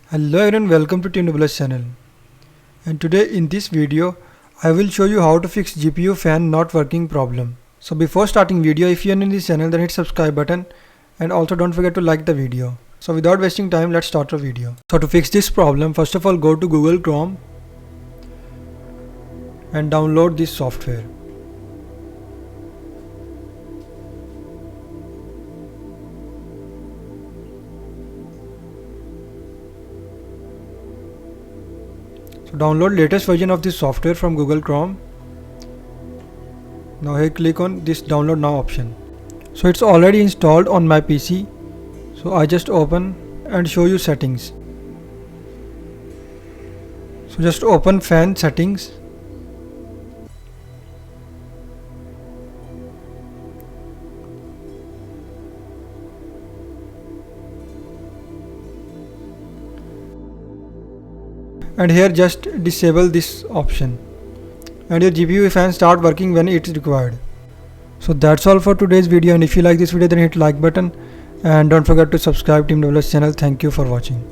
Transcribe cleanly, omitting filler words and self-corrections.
Hello everyone, welcome to TeamWS channel. And today in this video I will show you how to fix GPU fan not working problem. So before starting video, if you are new in this channel, then hit subscribe button and also don't forget to like the video. So without wasting time, let's start the video. So to fix this problem, first of all go to Google Chrome and download this software. So download latest version of this software from Google Chrome. Now here click on this download now option. So it's already installed on my PC. So I just open and show you settings. So just open fan settings. And here just disable this option and your GPU fan start working when it is required. So that's all for today's video, and if you like this video then hit like button and don't forget to subscribe to TeamWS channel. Thank you for watching.